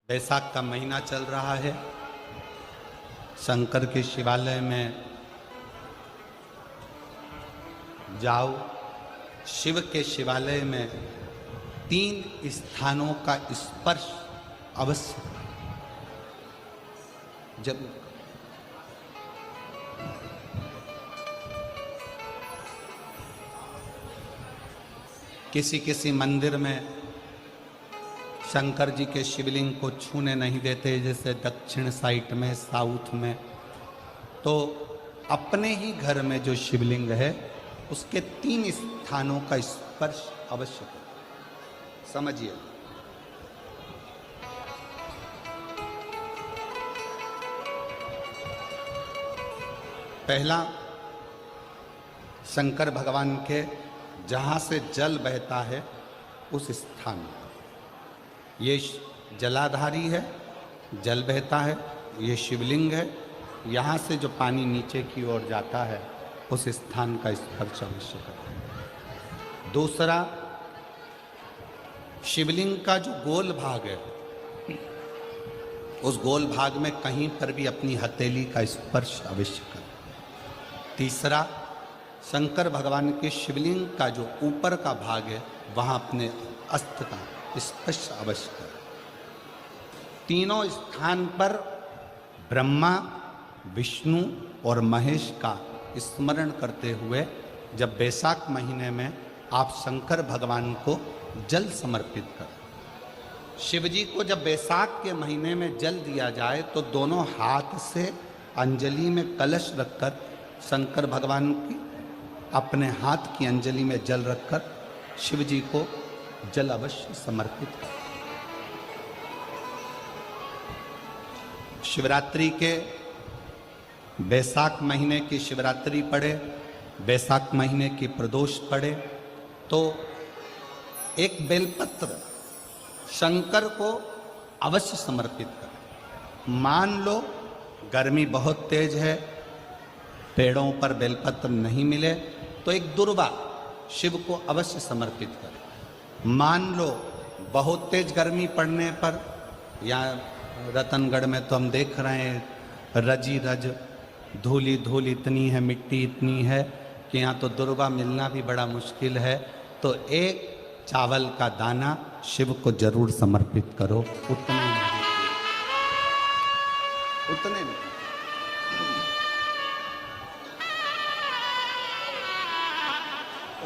बैसाख का महीना चल रहा है। शंकर के शिवालय में जाओ। शिव के शिवालय में 3 स्थानों का स्पर्श अवश्य जरूर। किसी किसी मंदिर में शंकर जी के शिवलिंग को छूने नहीं देते, जैसे दक्षिण साइड में, साउथ में। तो अपने ही घर में जो शिवलिंग है उसके 3 स्थानों का स्पर्श अवश्य करें। समझिए, पहला शंकर भगवान के जहाँ से जल बहता है उस स्थान, ये जलाधारी है, जल बहता है, ये शिवलिंग है। यहाँ से जो पानी नीचे की ओर जाता है उस स्थान का स्पर्श अवश्य करें। दूसरा, शिवलिंग का जो गोल भाग है उस गोल भाग में कहीं पर भी अपनी हथेली का स्पर्श अवश्य करें। तीसरा, शंकर भगवान के शिवलिंग का जो ऊपर का भाग है वहाँ अपने अस्त्र का स्पर्श अवश्य करें। तीनों स्थान पर ब्रह्मा, विष्णु और महेश का स्मरण करते हुए जब बैसाख महीने में आप शंकर भगवान को जल समर्पित करें। शिव जी को जब बैसाख के महीने में जल दिया जाए तो दोनों हाथ से अंजलि में कलश रखकर शंकर भगवान की अपने हाथ की अंजलि में जल रखकर शिव जी को जल अवश्य समर्पित करें। शिवरात्रि के बैसाख महीने की शिवरात्रि पड़े, बैसाख महीने की प्रदोष पड़े तो एक बेलपत्र शंकर को अवश्य समर्पित करें। मान लो गर्मी बहुत तेज है, पेड़ों पर बेलपत्र नहीं मिले तो एक दुर्वा शिव को अवश्य समर्पित करें। मान लो बहुत तेज गर्मी पड़ने पर, या रतनगढ़ में तो हम देख रहे हैं रजी रज धूली धूल इतनी है, मिट्टी इतनी है कि यहाँ तो दुर्वा मिलना भी बड़ा मुश्किल है। तो एक चावल का दाना शिव को जरूर समर्पित करो, उतने में।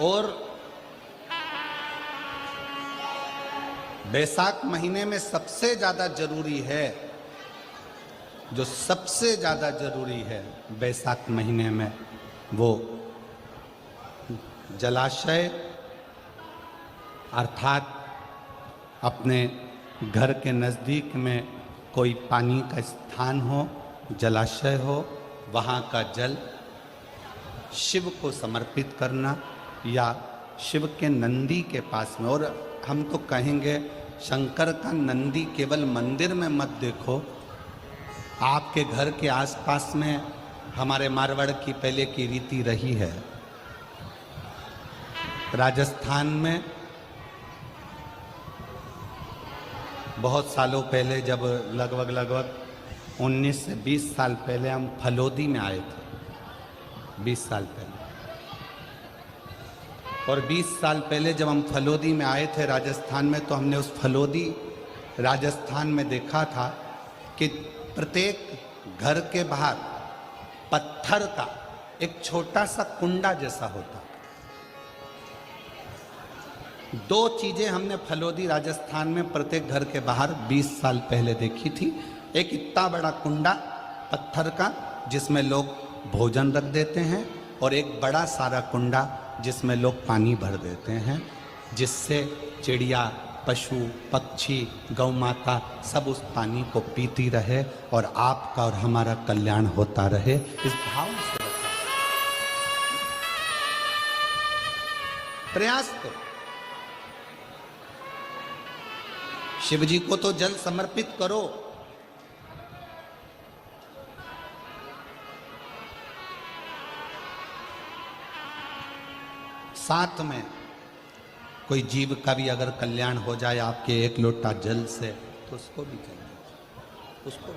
और बैसाख महीने में सबसे ज़्यादा जरूरी है, जो सबसे ज़्यादा जरूरी है बैसाख महीने में, वो जलाशय अर्थात अपने घर के नज़दीक में कोई पानी का स्थान हो, जलाशय हो, वहाँ का जल शिव को समर्पित करना, या शिव के नंदी के पास में। और हम तो कहेंगे शंकर का नंदी केवल मंदिर में मत देखो, आपके घर के आसपास में हमारे मारवाड़ की पहले की रीति रही है। राजस्थान में बहुत सालों पहले, जब लगभग 19 से 20 साल पहले हम फलोदी में आए थे, 20 साल पहले। और 20 साल पहले जब हम फलोदी में आए थे राजस्थान में, तो हमने उस फलोदी राजस्थान में देखा था कि प्रत्येक घर के बाहर पत्थर का एक छोटा सा कुंडा जैसा होता। 2 चीजें हमने फलोदी राजस्थान में प्रत्येक घर के बाहर 20 साल पहले देखी थी। एक इतना बड़ा कुंडा पत्थर का जिसमें लोग भोजन रख देते हैं, और एक बड़ा सारा कुंडा जिसमें लोग पानी भर देते हैं, जिससे चिड़िया, पशु, पक्षी, गौ माता सब उस पानी को पीती रहे और आपका और हमारा कल्याण होता रहे। इस भाव से प्रयास करो। शिव जी को तो जल समर्पित करो, साथ में कोई जीव का भी अगर कल्याण हो जाए आपके एक लोटा जल से, तो उसको भी करें। उसको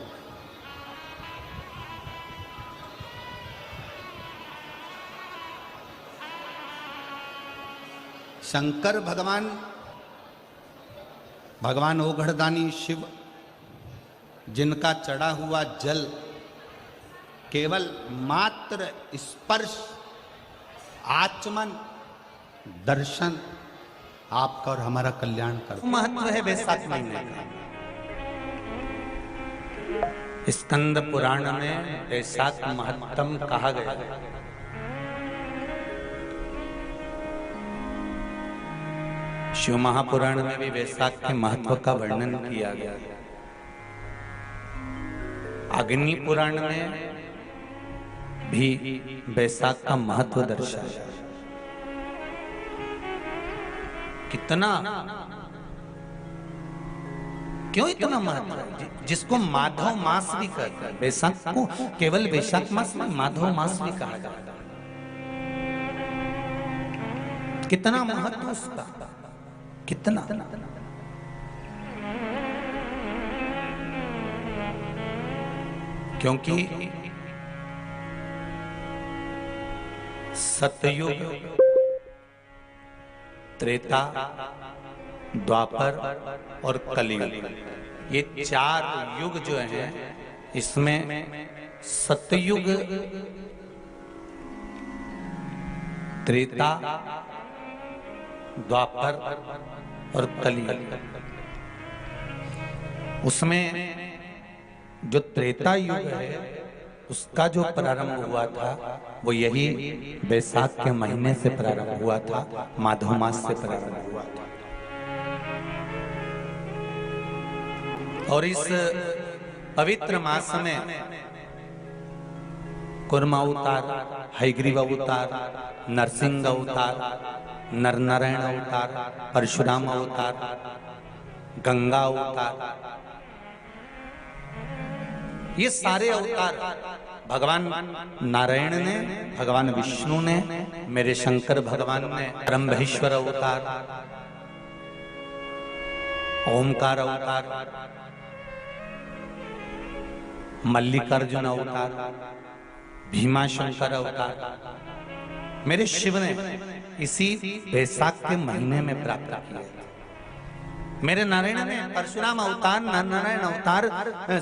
शंकर भगवान ओघड़दानी शिव, जिनका चढ़ा हुआ जल केवल मात्र स्पर्श, आचमन, दर्शन आपका और हमारा कल्याण कर। महत्व है वैशाख महीने का। स्कंद पुराण में वैशाख महत्तम कहा गया है। शिव महापुराण में भी वैशाख के महत्व का वर्णन किया गया है। अग्नि पुराण में भी वैशाख का महत्व दर्शाया। कितना, क्यों इतना महत्व है? जिसको माधव मास भी कहते हैं। वैशाख को केवल वैशाख मास में माधव मास भी कहा जाता है। कितना महत्व उसका, कितना। क्योंकि सतयुग, त्रेता, द्वापर और कलियुग, ये 4 युग जो हैं, इसमें सतयुग, त्रेता, द्वापर और कलियुग, उसमें जो त्रेता युग है उसका जो प्रारंभ हुआ था वो यही वैशाख के महीने से प्रारंभ हुआ था, माधव मास से प्रारंभ हुआ था। और इस पवित्र मास में कुर्म अवतार, हयग्रीव अवतार, नरसिंह अवतार, नरनारायण अवतार, परशुराम अवतार, गंगा अवतार, ये सारे अवतार भगवान नारायण ने, भगवान विष्णु ने, मेरे शंकर भगवान ने ब्रह्मेश्वर अवतार, ओमकार अवतार, मल्लिकार्जुन अवतार, भीमाशंकर अवतार मेरे शिव ने इसी वैशाख के महीने में प्राप्त किया। मेरे नारायण ने परशुराम अवतार, नारायण अवतार,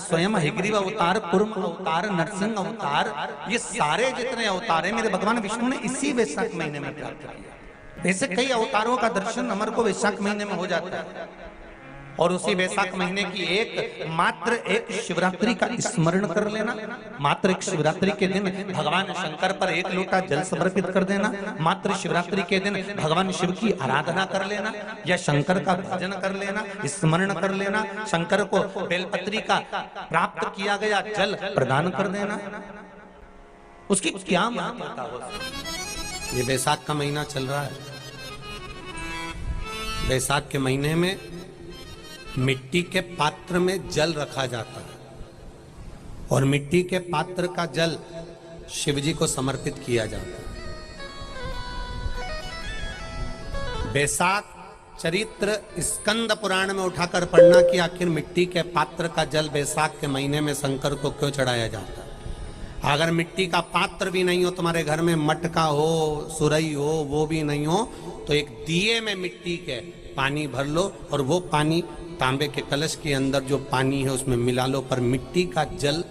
स्वयं हयग्रीव अवतार, कुर्म अवतार, नरसिंह अवतार, ये सारे जितने अवतार हैं मेरे भगवान विष्णु ने इसी वैशाख महीने में प्राप्त किया। ऐसे कई अवतारों का दर्शन हमारे को वैशाख महीने में हो जाता है। और उसी वैशाख महीने की मात्र एक शिवरात्रि का स्मरण कर लेना, मात्र एक शिवरात्रि के दिन भगवान शंकर पर 1 लोटा जल समर्पित कर देना, मात्र शिवरात्रि के दिन भगवान शिव की आराधना कर लेना या शंकर का भजन कर लेना, स्मरण कर लेना, शंकर को बेलपत्री का प्राप्त किया गया जल प्रदान कर देना, उसकी क्या महत्वता हो। ये वैशाख का महीना चल रहा है। वैशाख के महीने में मिट्टी के पात्र में जल रखा जाता है और मिट्टी के पात्र का जल शिव जी को समर्पित किया जाता है। वैशाख चरित्र स्कंद पुराण में उठाकर पढ़ना कि आखिर मिट्टी के पात्र का जल वैशाख के महीने में शंकर को क्यों चढ़ाया जाता है। अगर मिट्टी का पात्र भी नहीं हो, तुम्हारे घर में मटका हो, सुरई हो, वो भी नहीं हो, तो एक दिए में मिट्टी के पानी भर लो और वो पानी तांबे के कलश के अंदर जो पानी है उसमें मिला लो। पर मिट्टी का जल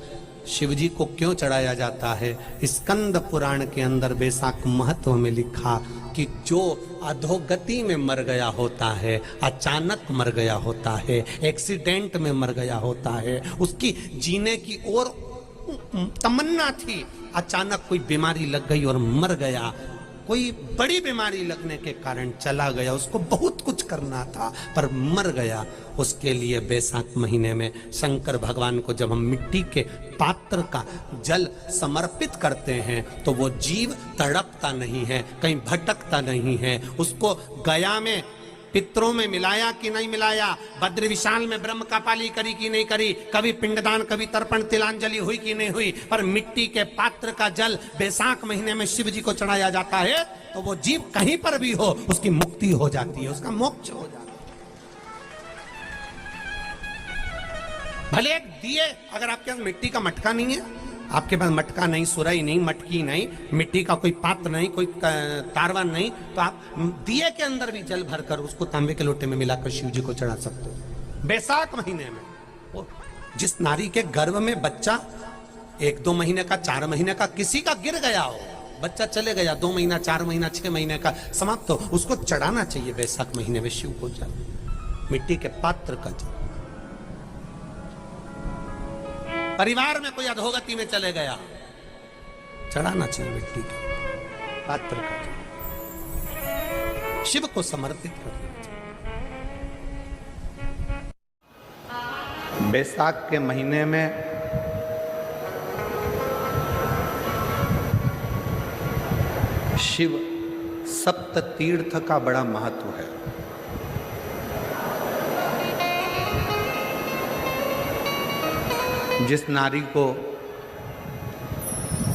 शिव जी को क्यों चढ़ाया जाता है? स्कंद पुराण के अंदर वैशाख महत्व में लिखा कि जो अधोगति में मर गया होता है, अचानक मर गया होता है, एक्सीडेंट में मर गया होता है, उसकी जीने की और तमन्ना थी, अचानक कोई बीमारी लग गई और मर गया, कोई बड़ी बीमारी लगने के कारण चला गया, उसको बहुत कुछ करना था पर मर गया। उसके लिए वैशाख महीने में शंकर भगवान को जब हम मिट्टी के पात्र का जल समर्पित करते हैं तो वो जीव तड़पता नहीं है, कहीं भटकता नहीं है। उसको गया में पितरों में मिलाया कि नहीं मिलाया, भद्र विशाल में ब्रह्म का पाली करी कि नहीं करी, कभी पिंडदान, कभी तर्पण, तिलांजलि हुई कि नहीं हुई, पर मिट्टी के पात्र का जल वैशाख महीने में शिव जी को चढ़ाया जाता है तो वो जीव कहीं पर भी हो उसकी मुक्ति हो जाती है, उसका मोक्ष हो जाता है। भले एक दिए, अगर आपके पास मिट्टी का मटका नहीं है, आपके पास मटका नहीं, सुराई नहीं, मटकी नहीं, मिट्टी का कोई पात्र नहीं, कोई तारवा नहीं, तो आप दिए के अंदर भी जल भरकर उसको तांबे के लोटे में मिलाकर शिव जी को चढ़ा सकते हो। बैसाख महीने में वो जिस नारी के गर्भ में बच्चा 1-2 महीने का, 4 महीने का, किसी का गिर गया हो, बच्चा चले गया, 2 महीना, 4 महीना, 6 महीने का समाप्त हो, उसको चढ़ाना चाहिए बैसाख महीने में शिव को जल, मिट्टी के पात्र का जल। परिवार में कोई अधोगति में चले गया, चढ़ाना चाहिए मिट्टी के पात्र का जल, शिव को समर्पित करना चाहिए। बैसाख के महीने में शिव सप्त तीर्थ का बड़ा महत्व है। जिस नारी को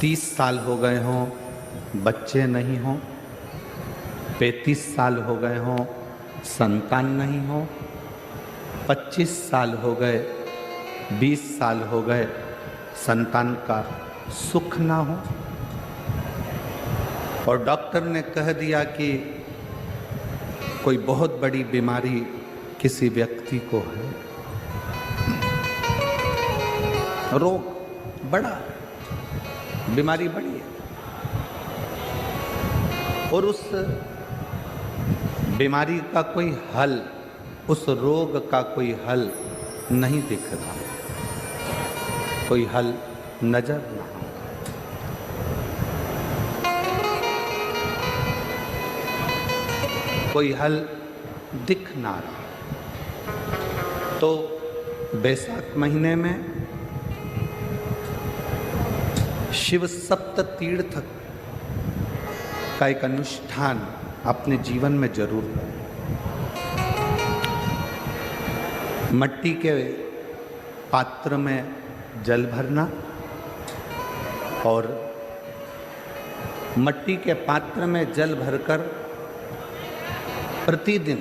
30 साल हो गए हों, बच्चे नहीं हों, 35 साल हो गए हों, संतान नहीं हो, 25 साल हो गए, 20 साल हो गए, संतान का सुख ना हो, और डॉक्टर ने कह दिया कि कोई बहुत बड़ी बीमारी किसी व्यक्ति को है, रोग बड़ा, बीमारी बड़ी है, और उस बीमारी का कोई हल, उस रोग का कोई हल नहीं दिख रहा, कोई हल नजर ना हो, कोई हल दिख ना रहा, तो बैसाख महीने में शिव सप्त तीर्थ का एक अनुष्ठान अपने जीवन में जरूर करें। मट्टी के पात्र में जल भरना और मट्टी के पात्र में जल भरकर प्रतिदिन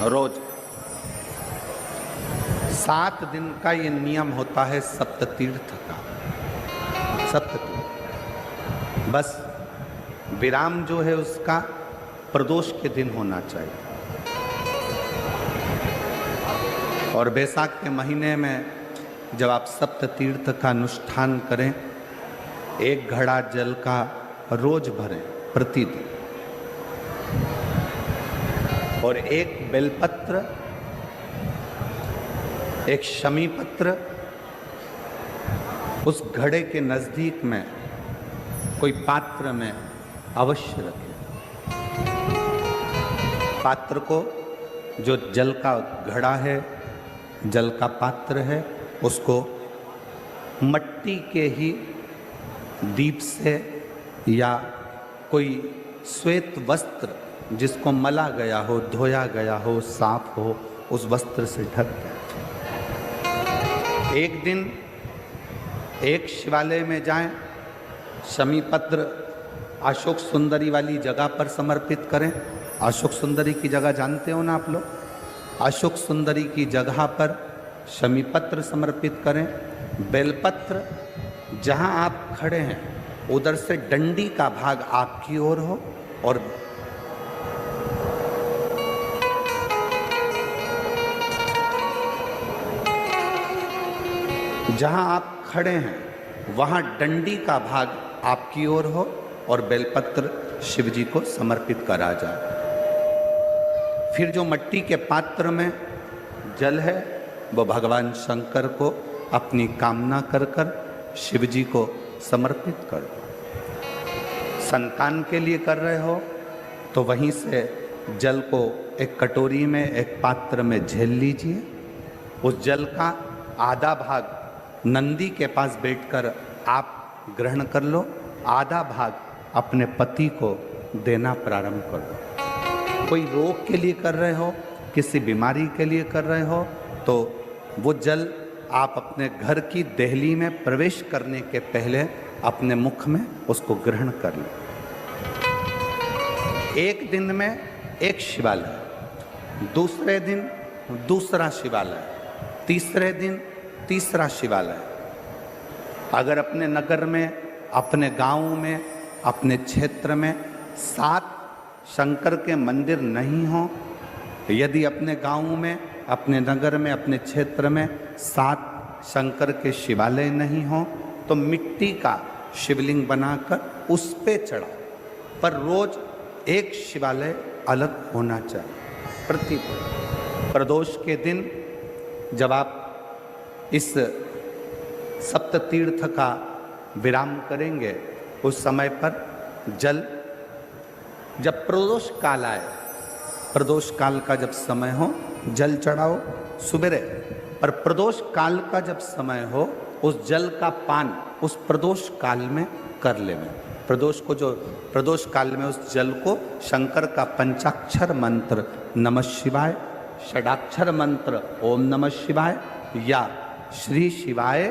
रोज 7 दिन का ये नियम होता है सप्ततीर्थ का। सप्ततीर्थ बस विराम जो है उसका प्रदोष के दिन होना चाहिए, और बैसाख के महीने में जब आप सप्ततीर्थ का अनुष्ठान करें, 1 घड़ा जल का रोज भरें प्रतिदिन, और 1 बेलपत्र, 1 शमी पत्र उस घड़े के नजदीक में कोई पात्र में अवश्य रखें। पात्र को, जो जल का घड़ा है, जल का पात्र है, उसको मट्टी के ही दीप से या कोई श्वेत वस्त्र जिसको मला गया हो, धोया गया हो, साफ हो, उस वस्त्र से ढक दें। एक दिन एक शिवालय में जाएं, शमी पत्र अशोक सुंदरी वाली जगह पर समर्पित करें। अशोक सुंदरी की जगह जानते हो ना आप लोग? अशोक सुंदरी की जगह पर शमी पत्र समर्पित करें। बेलपत्र जहां आप खड़े हैं उधर से डंडी का भाग आपकी ओर हो, और जहां आप खड़े हैं वहां डंडी का भाग आपकी ओर हो और बेलपत्र शिव जी को समर्पित करा जाए। फिर जो मट्टी के पात्र में जल है वो भगवान शंकर को अपनी कामना कर कर शिव जी को समर्पित कर दो। संतान के लिए कर रहे हो तो वहीं से जल को एक कटोरी में, एक पात्र में झेल लीजिए। उस जल का आधा भाग नंदी के पास बैठकर आप ग्रहण कर लो, आधा भाग अपने पति को देना प्रारंभ कर दो। कोई रोग के लिए कर रहे हो, किसी बीमारी के लिए कर रहे हो, तो वो जल आप अपने घर की देहली में प्रवेश करने के पहले अपने मुख में उसको ग्रहण कर लें। एक दिन में एक शिवालय, दूसरे दिन दूसरा शिवालय, तीसरे दिन तीसरा शिवालय। अगर अपने नगर में, अपने गांव में, अपने क्षेत्र में 7 शंकर के मंदिर नहीं हो, यदि अपने गांव में, अपने नगर में, अपने क्षेत्र में 7 शंकर के शिवालय नहीं हो, तो मिट्टी का शिवलिंग बनाकर उस पे चढ़ाओ, पर रोज एक शिवालय अलग होना चाहिए प्रतिदिन। प्रदोष के दिन जब आप इस सप्त तीर्थ का विराम करेंगे, उस समय पर जल, जब प्रदोष काल आए, प्रदोष काल का जब समय हो जल चढ़ाओ सुबेरे, पर प्रदोष काल का जब समय हो उस जल का पान उस प्रदोष काल में कर लेना। प्रदोष को, जो प्रदोष काल में उस जल को शंकर का पंचाक्षर मंत्र नमः शिवाय, षडाक्षर मंत्र ओम नमः शिवाय या श्री शिवाय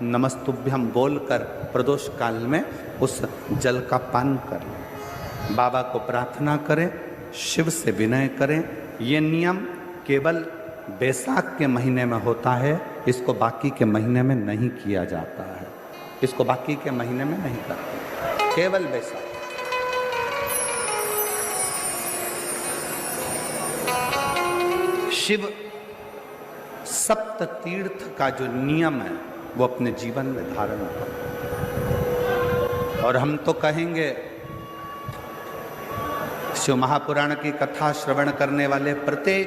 नमस्तुभ्यम बोलकर प्रदोष काल में उस जल का पान करें। बाबा को प्रार्थना करें, शिव से विनय करें। ये नियम केवल बैसाख के महीने में होता है, इसको बाकी के महीने में नहीं किया जाता है। इसको बाकी के महीने में नहीं करते, केवल बैसाख। शिव सप्त तीर्थ का जो नियम है वो अपने जीवन में धारण करें। और हम तो कहेंगे, शिव महापुराण की कथा श्रवण करने वाले प्रत्येक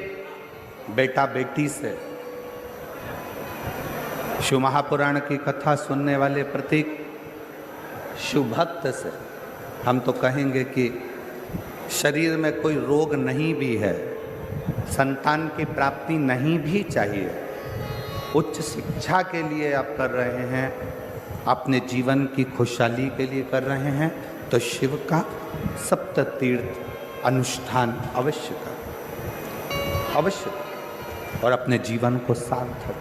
बेटा बेटी से, शिव महापुराण की कथा सुनने वाले प्रत्येक शिव भक्त से हम तो कहेंगे कि शरीर में कोई रोग नहीं भी है, संतान की प्राप्ति नहीं भी चाहिए, उच्च शिक्षा के लिए आप कर रहे हैं, अपने जीवन की खुशहाली के लिए कर रहे हैं, तो शिव का सप्त तीर्थ अनुष्ठान अवश्य करें, अवश्य, और अपने जीवन को सार्थक